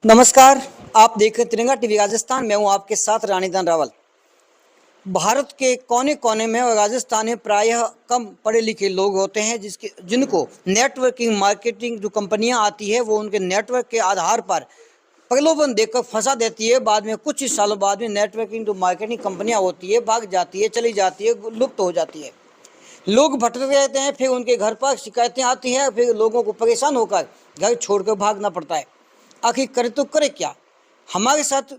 नमस्कार। आप देख रहे तिरंगा टीवी राजस्थान। मैं हूं आपके साथ रानीधन रावल। भारत के कोने कोने में और राजस्थान में प्रायः कम पढ़े लिखे लोग होते हैं जिनको नेटवर्किंग मार्केटिंग जो कंपनियां आती है वो उनके नेटवर्क के आधार पर प्रलोभन देकर फंसा देती है। बाद में कुछ ही सालों बाद में नेटवर्किंग जो मार्केटिंग कंपनियां होती है भाग जाती है, चली जाती है, लुप्त हो जाती है। लोग भटकते रहते हैं, फिर उनके घर पर शिकायतें आती हैं, फिर लोगों को परेशान होकर घर छोड़कर भागना पड़ता है। आखिर करे तो करे क्या। हमारे साथ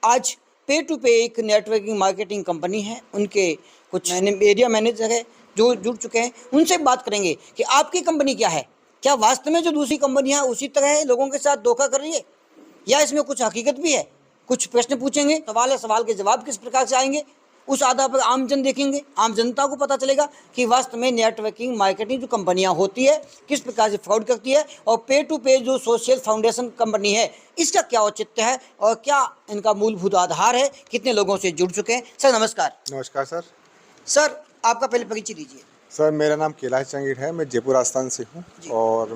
आज पे टू पे एक नेटवर्किंग मार्केटिंग कंपनी है, उनके कुछ एरिया मैनेजर है जो जुड़ चुके हैं। उनसे बात करेंगे कि आपकी कंपनी क्या है, क्या वास्तव में जो दूसरी कंपनियां उसी तरह है लोगों के साथ धोखा कर रही है या इसमें कुछ हकीकत भी है। कुछ प्रश्न पूछेंगे, सवाल है, सवाल के जवाब किस प्रकार से आएंगे उस आधार पर आम जन देखेंगे। आम जनता को पता चलेगा कि वास्तव में नेटवर्किंग मार्केटिंग जो कंपनियां होती है किस प्रकार से फ्रॉड करती है और पे टू पे जो सोशल फाउंडेशन कंपनी है इसका क्या औचित्य है और क्या इनका मूलभूत आधार है, कितने लोगों से जुड़ चुके हैं। सर नमस्कार। नमस्कार सर। सर आपका पहले परिचय दीजिए। सर मेरा नाम कैलाश चंगीर है, मैं जयपुर राजस्थान से हूँ और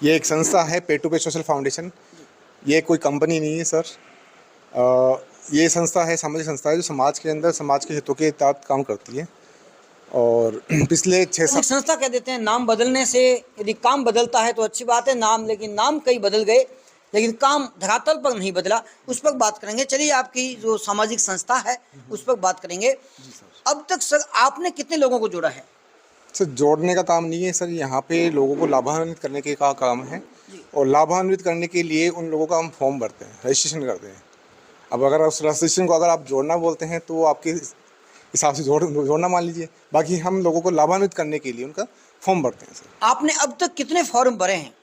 ये एक संस्था है पे टू पे सोशल फाउंडेशन। ये कोई कंपनी नहीं है सर। ये संस्था है, सामाजिक संस्था है जो समाज के अंदर समाज के हितों के तहत काम करती है। और पिछले 6 साल संस्था कह देते हैं, नाम बदलने से यदि काम बदलता है तो अच्छी बात है, लेकिन नाम कई बदल गए लेकिन काम धरातल पर नहीं बदला, उस पर बात करेंगे। चलिए आपकी जो सामाजिक संस्था है उस पर बात करेंगे। अब तक सर आपने कितने लोगों को जोड़ा है? सर जोड़ने का काम नहीं है सर, यहाँ पे लोगों को लाभान्वित करने के का काम है। और लाभान्वित करने के लिए उन लोगों का हम फॉर्म भरते हैं, रजिस्ट्रेशन करते हैं। अब अगर उस रजिस्ट्रेशन को अगर आप जोड़ना बोलते हैं तो आपके हिसाब से जोड़ना मान लीजिए। बाकी हम लोगों को लाभान्वित करने के लिए उनका फॉर्म भरते हैं सर। आपने अब तक कितने फॉर्म भरे हैं?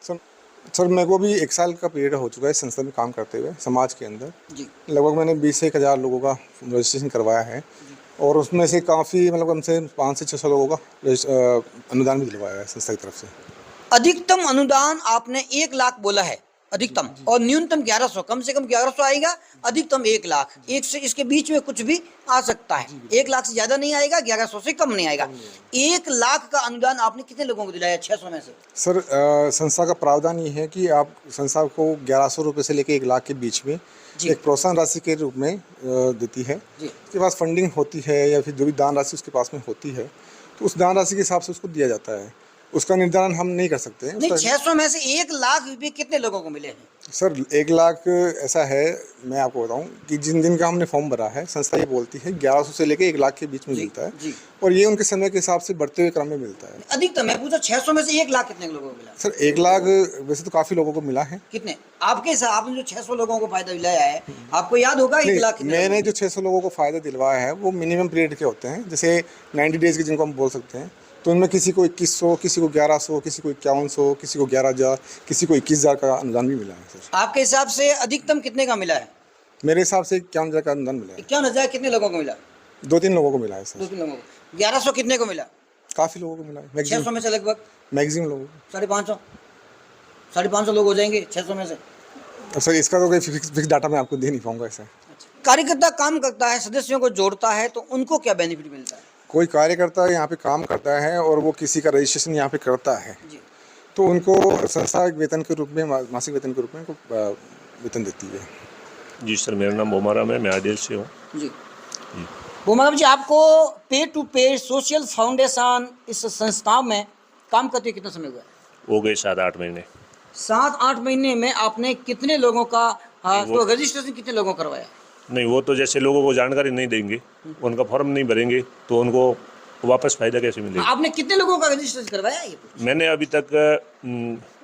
सर मेरे को भी 1 साल का पीरियड हो चुका है संस्था में काम करते हुए समाज के अंदर जी। लगभग मैंने 20 से 1,000 लोगों का रजिस्ट्रेशन करवाया है और उसमें से काफ़ी मतलब हमसे 500 से 600 लोगों का अनुदान भी दिलवाया है संस्था की तरफ से। अधिकतम अनुदान आपने 1 लाख बोला है अधिकतम, और न्यूनतम 1100, कम से कम 1100 आएगा, अधिकतम 1 लाख। एक से इसके बीच में कुछ भी आ सकता है। 1 लाख से ज्यादा नहीं आएगा, 1100 से कम नहीं आएगा। 1 लाख का अनुदान आपने कितने लोगों को दिलाया 600 में से? सर संस्था का प्रावधान ये है कि आप संस्था को 1100 रुपये से लेकर 1 लाख के बीच में एक प्रोत्साहन राशि के रूप में देती है। उसके पास फंडिंग होती है या फिर जो भी दान राशि उसके पास में होती है तो उस दान राशि के हिसाब से उसको दिया जाता है। उसका निर्धारण हम नहीं कर सकते हैं। नहीं, 600 में से 1 लाख रुपए कितने लोगों को मिले हैं? सर 1 लाख ऐसा है, मैं आपको बताऊं कि जिन का हमने फॉर्म भरा है संस्था ये बोलती है 1100 से लेकर 1 लाख के बीच में मिलता है और ये उनके समय के हिसाब से बढ़ते हुए क्रम में मिलता है। अधिकतम मैं पूछा 600 में से 1 लाख कितने लोगों को मिला? सर 1 लाख वैसे तो काफ़ी लोगों को मिला है। कितने आपके हिसाब? आपने जो 600 लोगों को फायदा दिलाया है आपको याद होगा 1 लाख? मैंने जो 600 लोगों को फायदा दिलवाया है वो मिनिमम पीरियड के होते हैं, जैसे 90 डेज के जिनको हम बोल सकते हैं। तो उनमें किसी को 2100, किसी को 1100, किसी को 5100, किसी को 11,000, किसी को 21,000 का अनुदान भी मिला है सर। आपके हिसाब से अधिकतम कितने का मिला है? मेरे हिसाब से 51,000 का अनुदान मिला है। 51,000 कितने लोगों को मिला? 2-3 लोगों को मिला है सर। 2-3 लोगों को। 1100 कितने को मिला? काफ़ी लोगों को मिला है। 600 में से लगभग मैक्सिमम लोगों को 550 लोग हो जाएंगे 600 में से। सर इसका तो कोई फिक्स डाटा मैं आपको दे नहीं पाऊंगा। ऐसा कार्यकर्ता काम करता है, सदस्यों को जोड़ता है तो उनको क्या बेनिफिट मिलता है? कोई कार्यकर्ता यहाँ पे काम करता है और वो किसी का रजिस्ट्रेशन यहाँ पे करता है तो उनको संस्था वेतन के रूप में, मासिक वेतन के रूप में वेतन देती है। जी सर, मेरा नाम बोमाराम है, मैं आदिल से हूँ। जी बोमाराम जी, आपको पे टू पे सोशल फाउंडेशन इस संस्था में काम करते कितना समय हुआ? हो गए 7-8 महीने। 7-8 महीने में आपने कितने लोगों का तो रजिस्ट्रेशन कितने लोगों करवाया? नहीं, वो तो जैसे लोगों को जानकारी नहीं देंगे, उनका फॉर्म नहीं भरेंगे तो उनको वापस फायदा कैसे मिलेगा? आपने कितने लोगों का रजिस्ट्रेशन करवाया? ये मैंने अभी तक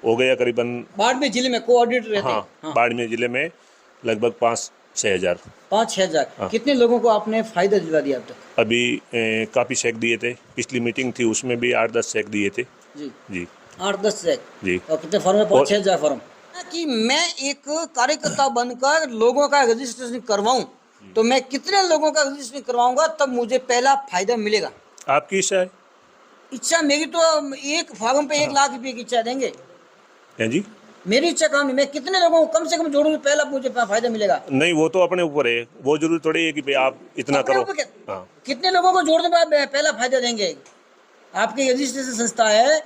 हो गया करीबन बाड़मेर जिले में कोऑर्डिनेटर रहते हैं। हाँ, बाड़मेर जिले में लगभग 5-6 हज़ार। 5-6 हज़ार। कितने लोगों को आपने फायदा दिला दिया अब तक? अभी काफ़ी चेक दिए थे, पिछली मीटिंग थी उसमें भी 8-10 चेक दिए थे। जी 8-10 चेक जी। और कितने फॉर्म में? 5-6 हज़ार फॉर्म। कि मैं एक कार्यकर्ता बनकर लोगों का रजिस्ट्रेशन करवाऊं तो मैं कितने लोगों का रजिस्ट्रेशन करवाऊंगा तब मुझे पहला फायदा मिलेगा? आपकी इच्छा है। इच्छा मेरी तो एक फॉर्म पे 1 लाख रुपए की इच्छा देंगे। हैं जी? मेरी इच्छा काम नहीं, मैं कितने लोगों को कम से कम जोड़ूंगा पहला मुझे फायदा मिलेगा? नहीं, वो तो अपने ऊपर है, वो जरूरी थोड़ी है कि आप इतना करो। हाँ। कितने लोगों को जोड़ने पर पहला फायदा देंगे? आपकी रजिस्ट्रेशन संस्था है,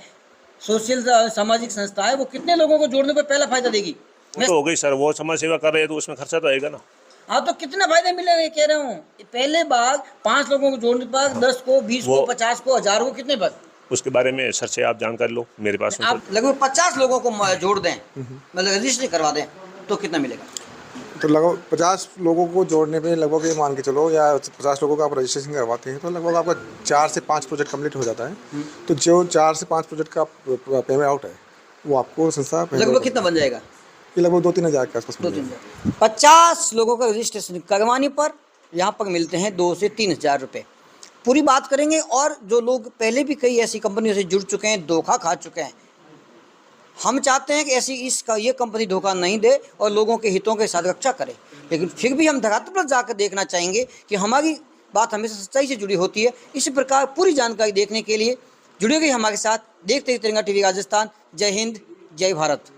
सोशल सामाजिक संस्था है, वो कितने लोगों को जोड़ने पर पहला फायदा देगी? वो तो हो गई सर, वो समाज सेवा कर रहे हैं तो उसमें खर्चा तो आएगा ना। हाँ, तो कितने फायदे मिलेंगे ये कह रहा हूँ। पहले बार 5 लोगों को जोड़ने पर 10 को, 20 को, 50 को, 1000 को, कितने पर? उसके बारे में सर से आप जानकारी लो, मेरे पास में आप लगभग 50 लोगों को जोड़ दें, मतलब रजिस्ट्री करवा दें, तो कितना मिलेगा? तो लगभग 50 लोगों को जोड़ने पे लगभग ये मान के चलो, या 50 लोगों का आप रजिस्ट्रेशन करवाते हैं तो लगभग आपका 4 से 5 प्रोजेक्ट कंप्लीट हो जाता है। तो जो 4 से 5 प्रोजेक्ट का पेमेंट आउट है वो आपको संस्था लगभग कितना बन जाएगा? ये लगभग 2-3 हज़ार के आसपास। 2-3 50 लोगों का रजिस्ट्रेशन करवाने पर यहाँ पर मिलते हैं 2 से 3 हज़ार रुपये। पूरी बात करेंगे। और जो लोग पहले भी कई ऐसी कंपनियों से जुड़ चुके हैं, धोखा खा चुके हैं, हम चाहते हैं कि ऐसी ये कंपनी धोखा नहीं दे और लोगों के हितों के साथ रक्षा करे। लेकिन फिर भी हम धरातल पर जाकर देखना चाहेंगे कि हमारी बात हमेशा सच्चाई से जुड़ी होती है। इसी प्रकार पूरी जानकारी देखने के लिए जुड़े गए हमारे साथ। देखते ही तिरंगा टीवी राजस्थान। जय हिंद, जय भारत।